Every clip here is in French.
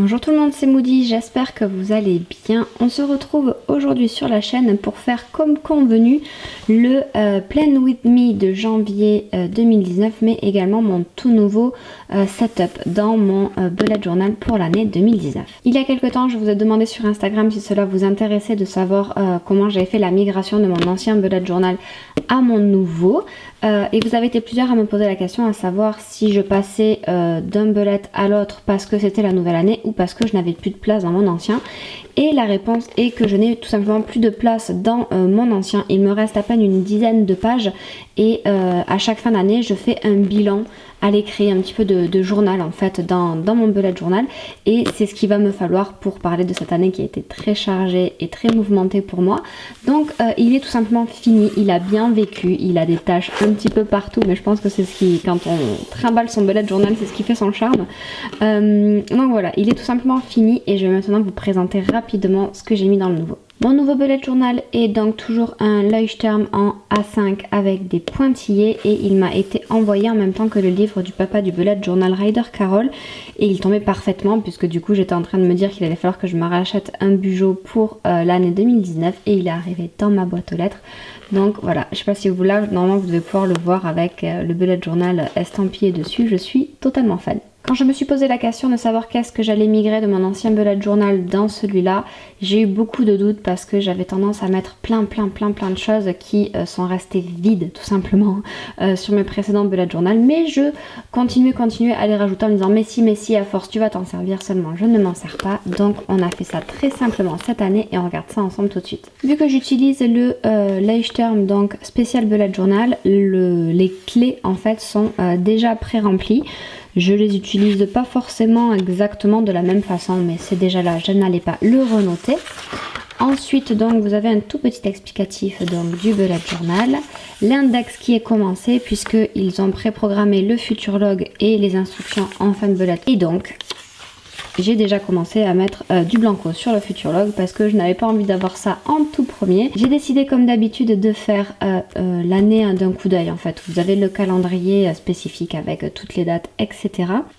Bonjour tout le monde, c'est Moody, j'espère que vous allez bien. On se retrouve aujourd'hui sur la chaîne pour faire comme convenu le Plan With Me de janvier 2019, mais également mon tout nouveau setup dans mon bullet journal pour l'année 2019. Il y a quelques temps, je vous ai demandé sur Instagram si cela vous intéressait de savoir comment j'avais fait la migration de mon ancien bullet journal à mon nouveau. Et vous avez été plusieurs à me poser la question à savoir si je passais d'un bullet à l'autre parce que c'était la nouvelle année ou parce que je n'avais plus de place dans mon ancien. Et la réponse est que je n'ai tout simplement plus de place dans mon ancien. Il me reste à peine une dizaine de pages et à chaque fin d'année je fais un bilan à l'écrit, un petit peu de journal en fait dans mon bullet journal, et c'est ce qu'il va me falloir pour parler de cette année qui a été très chargée et très mouvementée pour moi. Donc il est tout simplement fini, il a bien vécu, il a des taches un petit peu partout, mais je pense que c'est ce qui, quand on trimballe son bullet journal, c'est ce qui fait son charme. Donc voilà, il est tout simplement fini et je vais maintenant vous présenter rapidement ce que j'ai mis dans le nouveau. Mon nouveau bullet journal est donc toujours un Leuchtturm en A5 avec des pointillés et il m'a été envoyé en même temps que le livre du papa du bullet journal Ryder Carroll, et il tombait parfaitement puisque du coup j'étais en train de me dire qu'il allait falloir que je me rachète un Bugeaud pour l'année 2019 et il est arrivé dans ma boîte aux lettres. Donc voilà, je sais pas si vous là, normalement vous devez pouvoir le voir avec le bullet journal estampillé dessus, je suis totalement fan. Quand je me suis posé la question de savoir qu'est-ce que j'allais migrer de mon ancien bullet journal dans celui-là, j'ai eu beaucoup de doutes parce que j'avais tendance à mettre plein de choses qui sont restées vides tout simplement sur mes précédents bullet journal, mais je continuais à les rajouter en me disant mais si à force tu vas t'en servir, seulement je ne m'en sers pas. Donc on a fait ça très simplement cette année et on regarde ça ensemble tout de suite. Vu que j'utilise le Leuchtturm donc spécial bullet journal, les clés en fait sont déjà pré-remplies. Je les utilise pas forcément exactement de la même façon, mais c'est déjà là, je n'allais pas le renoter. Ensuite, donc, vous avez un tout petit explicatif donc, du bullet journal, l'index qui est commencé puisqu'ils ont préprogrammé le futurlog et les instructions en fin de bullet. Et donc, j'ai déjà commencé à mettre du blanco sur le futurlog parce que je n'avais pas envie d'avoir ça en tout premier. J'ai décidé comme d'habitude de faire l'année d'un coup d'œil en fait. Vous avez le calendrier spécifique avec toutes les dates etc.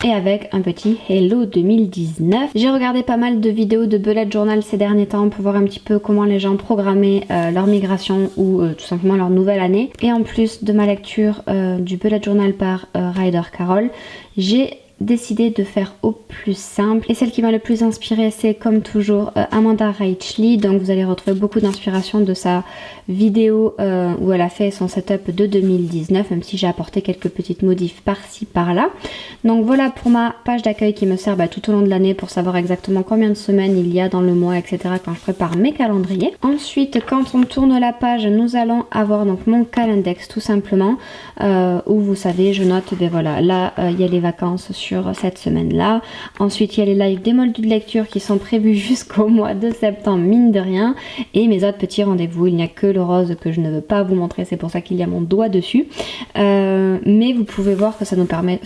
et avec un petit Hello 2019. J'ai regardé pas mal de vidéos de bullet journal ces derniers temps pour voir un petit peu comment les gens programmaient leur migration ou tout simplement leur nouvelle année. Et en plus de ma lecture du bullet journal par Ryder Carroll, j'ai décidé de faire au plus simple, et celle qui m'a le plus inspirée c'est comme toujours Amanda Reichley. Donc vous allez retrouver beaucoup d'inspiration de sa vidéo où elle a fait son setup de 2019, même si j'ai apporté quelques petites modifs par-ci par-là. Donc voilà pour ma page d'accueil qui me sert tout au long de l'année pour savoir exactement combien de semaines il y a dans le mois etc. quand je prépare mes calendriers. Ensuite quand on tourne la page nous allons avoir donc mon calendex tout simplement où vous savez je note voilà là il y a les vacances sur cette semaine là. Ensuite il y a les lives des moldus de lecture qui sont prévus jusqu'au mois de septembre mine de rien, et mes autres petits rendez-vous. Il n'y a que le rose que je ne veux pas vous montrer, c'est pour ça qu'il y a mon doigt dessus, mais vous pouvez voir que ça nous permet,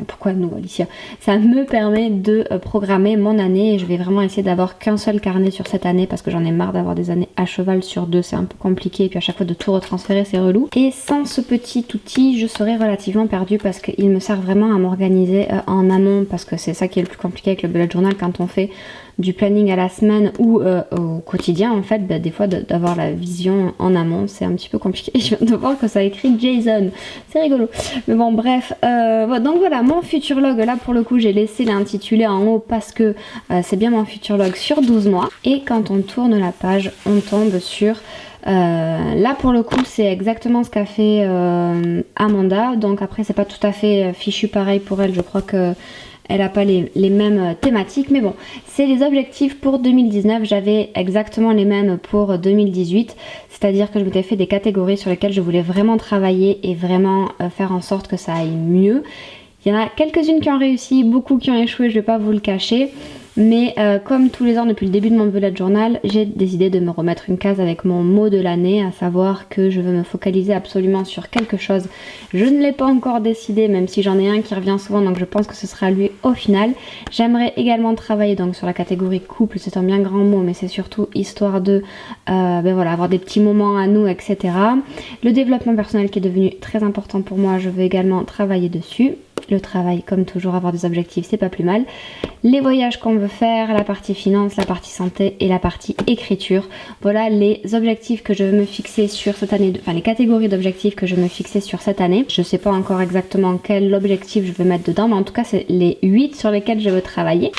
pourquoi nous Alicia, ça me permet de programmer mon année, et je vais vraiment essayer d'avoir qu'un seul carnet sur cette année parce que j'en ai marre d'avoir des années à cheval sur deux, c'est un peu compliqué et puis à chaque fois de tout retransférer c'est relou. Et sans ce petit outil je serais relativement perdue parce qu'il me sert vraiment à m'organiser en amont, parce que c'est ça qui est le plus compliqué avec le bullet journal quand on fait du planning à la semaine ou au quotidien en fait, des fois d'avoir la vision en amont c'est un petit peu compliqué. Je viens de voir que ça écrit Jason, c'est rigolo, mais bon bref, donc voilà mon futurlog. Là pour le coup j'ai laissé l'intitulé en haut parce que c'est bien mon futurlog sur 12 mois, et quand on tourne la page on tombe sur là pour le coup c'est exactement ce qu'a fait Amanda. Donc après c'est pas tout à fait fichu pareil pour elle, je crois que elle n'a pas les mêmes thématiques, mais bon, c'est les objectifs pour 2019, j'avais exactement les mêmes pour 2018, c'est-à-dire que je m'étais fait des catégories sur lesquelles je voulais vraiment travailler et vraiment faire en sorte que ça aille mieux. Il y en a quelques-unes qui ont réussi, beaucoup qui ont échoué, je vais pas vous le cacher. Mais comme tous les ans depuis le début de mon bullet journal, j'ai décidé de me remettre une case avec mon mot de l'année, à savoir que je veux me focaliser absolument sur quelque chose. Je ne l'ai pas encore décidé, même si j'en ai un qui revient souvent, donc je pense que ce sera lui au final. J'aimerais également travailler donc sur la catégorie couple, c'est un bien grand mot, mais c'est surtout histoire de voilà, avoir des petits moments à nous, etc. Le développement personnel qui est devenu très important pour moi, je veux également travailler dessus. le travail, comme toujours, avoir des objectifs, c'est pas plus mal. Les voyages qu'on veut faire, la partie finance, la partie santé et la partie écriture. Voilà les objectifs que je veux me fixer sur cette année, enfin les catégories d'objectifs que je veux me fixer sur cette année. Je sais pas encore exactement quel objectif je veux mettre dedans, mais en tout cas c'est les 8 sur lesquels je veux travailler.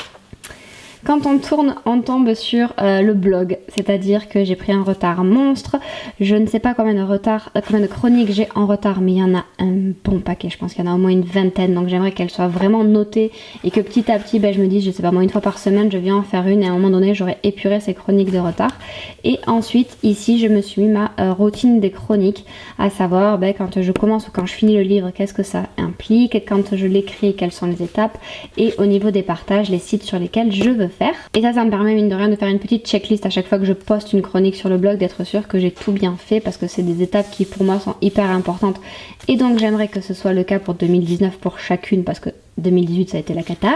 Quand on tourne, on tombe sur le blog, c'est-à-dire que j'ai pris un retard monstre. Je ne sais pas combien de chroniques j'ai en retard, mais il y en a un bon paquet. Je pense qu'il y en a au moins une vingtaine, donc j'aimerais qu'elles soient vraiment notées et que petit à petit, je me dise, je sais pas, moi une fois par semaine, je viens en faire une et à un moment donné, j'aurai épuré ces chroniques de retard. Et ensuite, ici, je me suis mis ma routine des chroniques, à savoir quand je commence ou quand je finis le livre, qu'est-ce que ça implique, quand je l'écris, quelles sont les étapes, et au niveau des partages, les sites sur lesquels je veux faire. Et ça me permet mine de rien de faire une petite checklist à chaque fois que je poste une chronique sur le blog, d'être sûr que j'ai tout bien fait parce que c'est des étapes qui pour moi sont hyper importantes et donc j'aimerais que ce soit le cas pour 2019 pour chacune parce que 2018 ça a été la cata.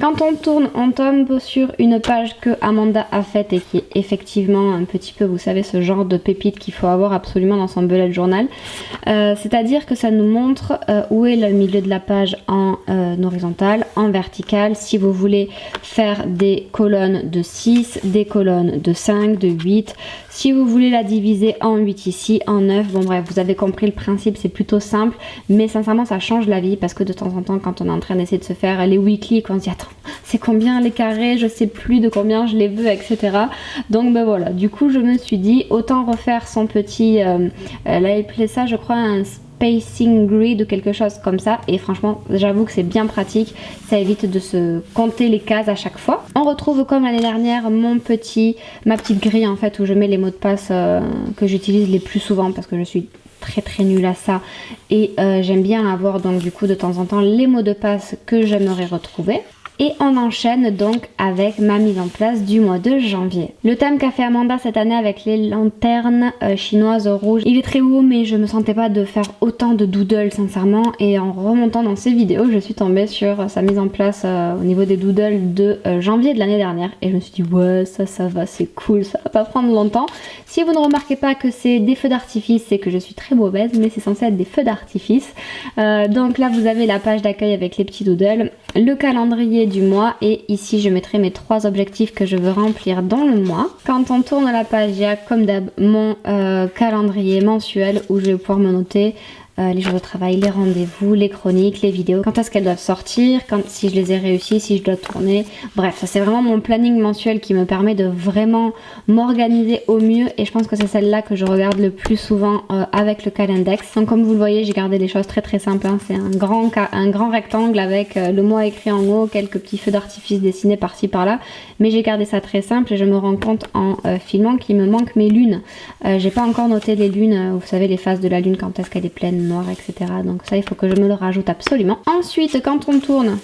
Quand on tourne, on tombe sur une page que Amanda a faite et qui est effectivement un petit peu, vous savez, ce genre de pépite qu'il faut avoir absolument dans son bullet journal. C'est-à-dire que ça nous montre où est le milieu de la page en horizontal, en vertical. Si vous voulez faire des colonnes de 6, des colonnes de 5, de 8. Si vous voulez la diviser en 8 ici, en 9, bon bref, vous avez compris le principe, c'est plutôt simple. Mais sincèrement, ça change la vie parce que de temps en temps, quand on est en train d'essayer de se faire les weekly, qu'on se dit attends, c'est combien les carrés, je sais plus de combien je les veux, etc. Donc voilà, du coup je me suis dit autant refaire son petit, elle a appelé ça je crois un spacing grid ou quelque chose comme ça, et franchement j'avoue que c'est bien pratique, ça évite de se compter les cases à chaque fois. On retrouve comme l'année dernière ma petite grille en fait où je mets les mots de passe que j'utilise les plus souvent parce que je suis très nulle à ça et j'aime bien avoir donc du coup de temps en temps les mots de passe que j'aimerais retrouver. Et on enchaîne donc avec ma mise en place du mois de janvier. Le thème qu'a fait Amanda cette année avec les lanternes chinoises rouges, il est très haut mais je me sentais pas de faire autant de doodles sincèrement, et en remontant dans ses vidéos je suis tombée sur sa mise en place au niveau des doodles de janvier de l'année dernière et je me suis dit ouais ça va, c'est cool, ça va pas prendre longtemps. Si vous ne remarquez pas que c'est des feux d'artifice, c'est que je suis très mauvaise, mais c'est censé être des feux d'artifice. Donc là vous avez la page d'accueil avec les petits doodles, le calendrier du mois, et ici je mettrai mes 3 objectifs que je veux remplir dans le mois. Quand on tourne la page, il y a comme d'hab mon calendrier mensuel où je vais pouvoir me noter les jours de travail, les rendez-vous, les chroniques, les vidéos, quand est-ce qu'elles doivent sortir, si je les ai réussies, si je dois tourner. Bref, ça c'est vraiment mon planning mensuel qui me permet de vraiment m'organiser au mieux, et je pense que c'est celle-là que je regarde le plus souvent avec le Calendex. Donc comme vous le voyez, j'ai gardé les choses très simples, hein. C'est un grand rectangle avec le mois écrit en haut, quelques petits feux d'artifice dessinés par-ci par-là, mais j'ai gardé ça très simple et je me rends compte en filmant qu'il me manque mes lunes. J'ai pas encore noté les lunes, vous savez les phases de la lune, quand est-ce qu'elle est pleine, noire, etc. Donc ça il faut que je me le rajoute absolument. Ensuite quand on tourne,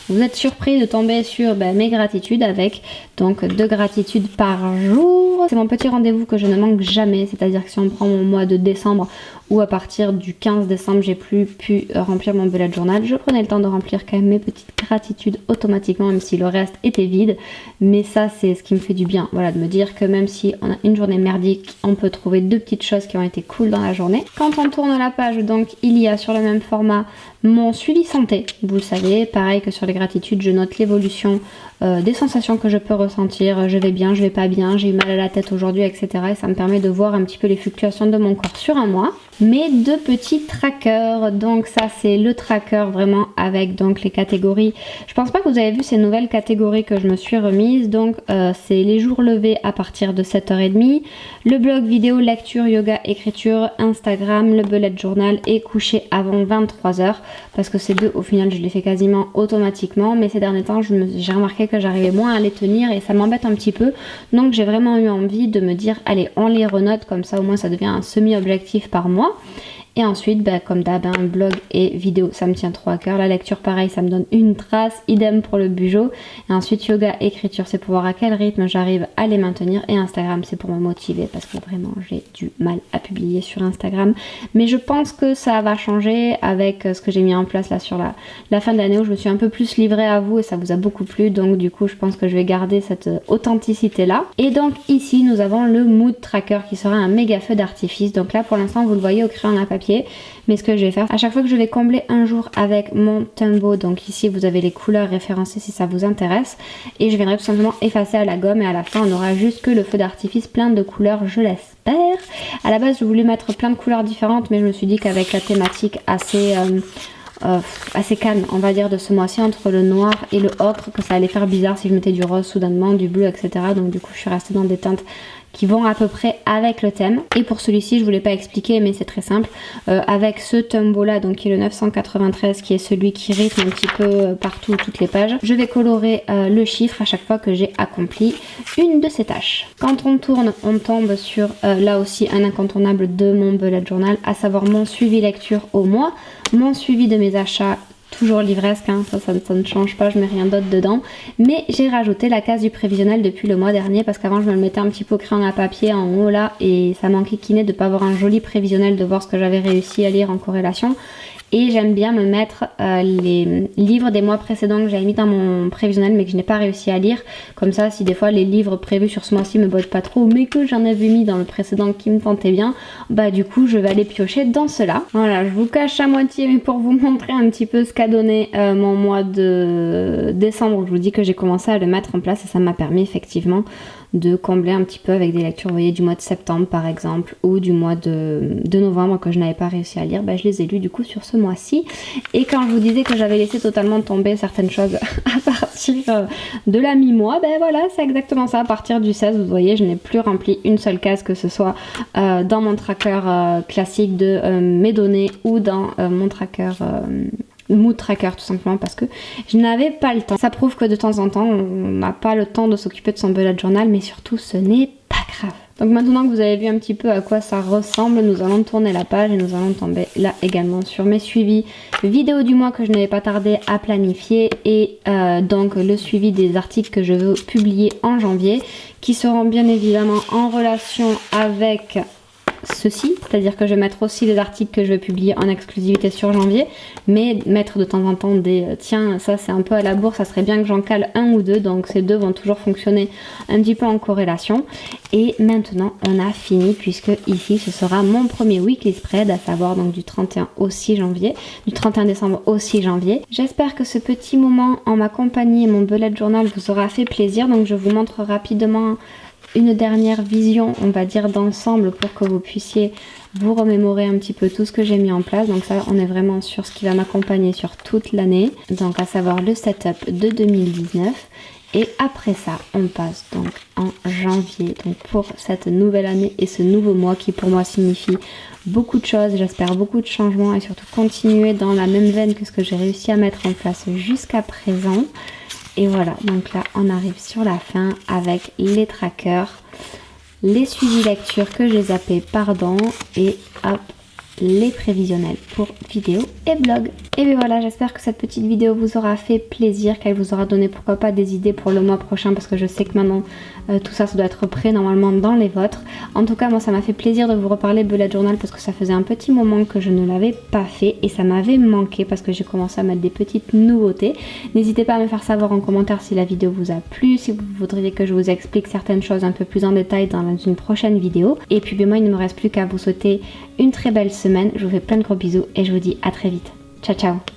vous êtes surpris de tomber sur mes gratitudes avec donc 2 gratitudes par jour. C'est mon petit rendez-vous que je ne manque jamais, c'est-à-dire que si on prend mon mois de décembre où à partir du 15 décembre j'ai plus pu remplir mon bullet journal, je prenais le temps de remplir quand même mes petites gratitudes automatiquement, même si le reste était vide. Mais ça c'est ce qui me fait du bien, voilà, de me dire que même si on a une journée merdique, on peut trouver 2 petites choses qui ont été cool dans la journée. Quand on tourne la page, donc il y a sur le même format mon suivi santé, vous le savez, pareil que sur les gratitudes, je note l'évolution des sensations que je peux ressentir, je vais bien, je vais pas bien, j'ai eu mal à la tête aujourd'hui, etc. Et ça me permet de voir un petit peu les fluctuations de mon corps sur un mois. Mes 2 petits trackers, donc ça c'est le tracker vraiment avec donc les catégories. Je pense pas que vous avez vu ces nouvelles catégories que je me suis remise, donc c'est les jours levés à partir de 7h30, le blog vidéo, lecture, yoga, écriture, Instagram, le bullet journal et coucher avant 23h, parce que ces 2 au final je les fais quasiment automatiquement, mais ces derniers temps j'ai remarqué que j'arrivais moins à les tenir et ça m'embête un petit peu, donc j'ai vraiment eu envie de me dire allez on les renote, comme ça au moins ça devient un semi-objectif par mois. Et ensuite, comme d'hab, un blog et vidéo, ça me tient trop à cœur. La lecture, pareil, ça me donne une trace, idem pour le bugeot. Et ensuite, yoga, écriture, c'est pour voir à quel rythme j'arrive à les maintenir. Et Instagram, c'est pour me motiver parce que vraiment, j'ai du mal à publier sur Instagram. Mais je pense que ça va changer avec ce que j'ai mis en place là sur la fin de l'année où je me suis un peu plus livrée à vous et ça vous a beaucoup plu. Donc du coup, je pense que je vais garder cette authenticité-là. Et donc ici, nous avons le mood tracker qui sera un méga feu d'artifice. Donc là, pour l'instant, vous le voyez au crayon à papier. papier. Mais ce que je vais faire, à chaque fois que je vais combler un jour avec mon Tombow, donc ici vous avez les couleurs référencées si ça vous intéresse, et je viendrai tout simplement effacer à la gomme et à la fin on aura juste que le feu d'artifice plein de couleurs, je l'espère. À la base je voulais mettre plein de couleurs différentes, mais je me suis dit qu'avec la thématique assez calme on va dire de ce mois-ci, entre le noir et le ocre, que ça allait faire bizarre si je mettais du rose soudainement, du bleu, etc. Donc du coup je suis restée dans des teintes qui vont à peu près avec le thème. Et pour celui-ci je voulais pas expliquer mais c'est très simple, avec ce Tombow là, donc qui est le 993, qui est celui qui rythme un petit peu partout toutes les pages, je vais colorer le chiffre à chaque fois que j'ai accompli une de ces tâches. Quand on tourne on tombe sur là aussi un incontournable de mon bullet journal, à savoir mon suivi lecture au mois, mon suivi de mes achats, toujours livresque, hein, ça ne change pas, je mets rien d'autre dedans, mais j'ai rajouté la case du prévisionnel depuis le mois dernier, parce qu'avant je me le mettais un petit peu au crayon à papier en haut là, et ça m'enquiquinait de pas avoir un joli prévisionnel, de voir ce que j'avais réussi à lire en corrélation. Et j'aime bien me mettre les livres des mois précédents que j'avais mis dans mon prévisionnel mais que je n'ai pas réussi à lire. Comme ça, si des fois les livres prévus sur ce mois-ci me bottent pas trop, mais que j'en avais mis dans le précédent qui me tentait bien, bah du coup je vais aller piocher dans cela. Voilà, je vous cache à moitié, mais pour vous montrer un petit peu ce qu'a donné mon mois de décembre, je vous dis que j'ai commencé à le mettre en place et ça m'a permis effectivement de combler un petit peu avec des lectures, vous voyez, du mois de septembre par exemple, ou du mois de novembre que je n'avais pas réussi à lire, bah, je les ai lus du coup sur ce mois-ci. Et quand je vous disais que j'avais laissé totalement tomber certaines choses à partir de la mi-mois, ben voilà, c'est exactement ça. À partir du 16, vous voyez, je n'ai plus rempli une seule case, que ce soit dans mon tracker classique de mes données ou dans mon tracker Mood Tracker, tout simplement parce que je n'avais pas le temps. Ça prouve que de temps en temps on n'a pas le temps de s'occuper de son bullet journal, mais surtout ce n'est pas grave. Donc maintenant que vous avez vu un petit peu à quoi ça ressemble, nous allons tourner la page et nous allons tomber là également sur mes suivis vidéo du mois que je n'avais pas tardé à planifier, et donc le suivi des articles que je veux publier en janvier, qui seront bien évidemment en relation avec ceci, c'est-à-dire que je vais mettre aussi les articles que je vais publier en exclusivité sur janvier, mais mettre de temps en temps des tiens, ça c'est un peu à la bourre, ça serait bien que j'en cale un ou deux, donc ces deux vont toujours fonctionner un petit peu en corrélation. Et maintenant on a fini, puisque ici ce sera mon premier weekly spread, à savoir donc du 31 au 6 janvier, du 31 décembre au 6 janvier. J'espère que ce petit moment en ma compagnie et mon bullet journal vous aura fait plaisir, donc je vous montre rapidement une dernière vision, on va dire, d'ensemble, pour que vous puissiez vous remémorer un petit peu tout ce que j'ai mis en place. Donc ça, on est vraiment sur ce qui va m'accompagner sur toute l'année, donc à savoir le setup de 2019. Et après ça, on passe donc en janvier, donc pour cette nouvelle année et ce nouveau mois qui pour moi signifie beaucoup de choses, j'espère beaucoup de changements, et surtout continuer dans la même veine que ce que j'ai réussi à mettre en place jusqu'à présent. Et voilà, donc là on arrive sur la fin avec les trackers, les suivis lecture que j'ai zappé, pardon, et hop, les prévisionnels pour vidéo et blog. Et bien voilà, j'espère que cette petite vidéo vous aura fait plaisir, qu'elle vous aura donné pourquoi pas des idées pour le mois prochain, parce que je sais que maintenant tout ça doit être prêt normalement dans les vôtres. En tout cas moi ça m'a fait plaisir de vous reparler bullet journal, parce que ça faisait un petit moment que je ne l'avais pas fait et ça m'avait manqué, parce que j'ai commencé à mettre des petites nouveautés. N'hésitez pas à me faire savoir en commentaire si la vidéo vous a plu, si vous voudriez que je vous explique certaines choses un peu plus en détail dans une prochaine vidéo. Et puis moi il ne me reste plus qu'à vous souhaiter une très belle semaine, je vous fais plein de gros bisous et je vous dis à très vite. Ciao ciao.